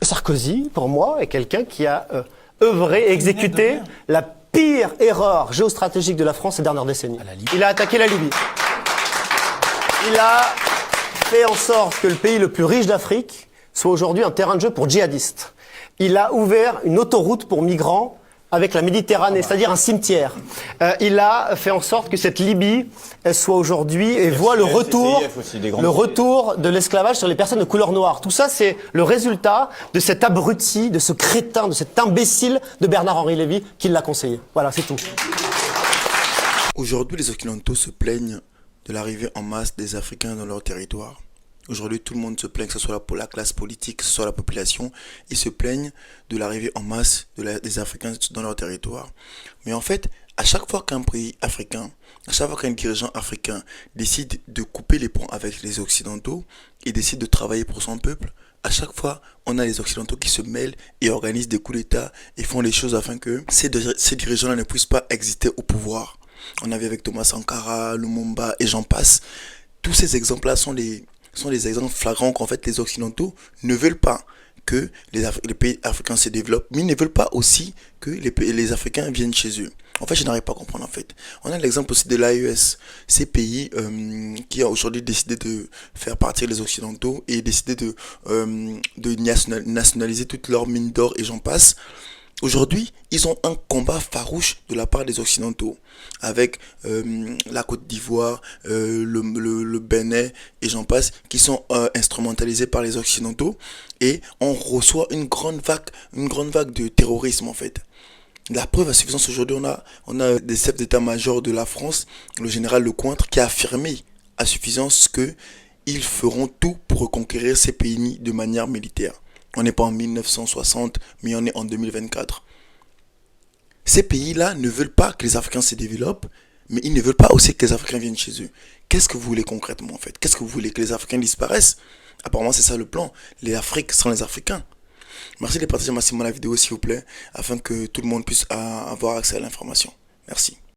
Sarkozy, pour moi, est quelqu'un qui a œuvré, exécuté la pire erreur géostratégique de la France ces dernières décennies. Il a attaqué la Libye. Il a fait en sorte que le pays le plus riche d'Afrique soit aujourd'hui un terrain de jeu pour djihadistes. Il a ouvert une autoroute pour migrants avec la Méditerranée, c'est-à-dire un cimetière. Il a fait en sorte que cette Libye soit aujourd'hui et voit le retour de l'esclavage sur les personnes de couleur noire. Tout ça, c'est le résultat de cet abruti, de ce crétin, de cet imbécile de Bernard-Henri Lévy qui l'a conseillé. Voilà, c'est tout. Aujourd'hui, les Occidentaux se plaignent de l'arrivée en masse des Africains dans leur territoire. Aujourd'hui, tout le monde se plaint, que ce soit pour la classe politique, que ce soit la population. Ils se plaignent de l'arrivée en masse des Africains dans leur territoire. Mais en fait, à chaque fois qu'un pays africain, à chaque fois qu'un dirigeant africain décide de couper les ponts avec les Occidentaux et décide de travailler pour son peuple, à chaque fois, on a les Occidentaux qui se mêlent et organisent des coups d'État et font les choses afin que ces dirigeants-là ne puissent pas exister au pouvoir. On avait avec Thomas Sankara, Lumumba et j'en passe. Tous ces exemples-là sont des exemples flagrants qu'en fait les Occidentaux ne veulent pas que les pays africains se développent, mais ils ne veulent pas aussi que les Africains viennent chez eux. En fait, je n'arrive pas à comprendre en fait. On a l'exemple aussi de l'AES, ces pays qui ont aujourd'hui décidé de faire partir les Occidentaux et décidé de nationaliser toutes leurs mines d'or et j'en passe. Aujourd'hui, ils ont un combat farouche de la part des Occidentaux avec la Côte d'Ivoire, le Bénin et j'en passe qui sont instrumentalisés par les Occidentaux et on reçoit une grande vague de terrorisme en fait. La preuve à suffisance aujourd'hui, on a des chefs d'état-major de la France, le général Lecointre qui a affirmé à suffisance que ils feront tout pour reconquérir ces pays de manière militaire. On n'est pas en 1960, mais on est en 2024. Ces pays-là ne veulent pas que les Africains se développent, mais ils ne veulent pas aussi que les Africains viennent chez eux. Qu'est-ce que vous voulez concrètement en fait? Qu'est-ce que vous voulez? Que les Africains disparaissent? Apparemment, c'est ça le plan. Les Afriques sans les Africains. Merci de partager massivement la vidéo, s'il vous plaît, afin que tout le monde puisse avoir accès à l'information. Merci.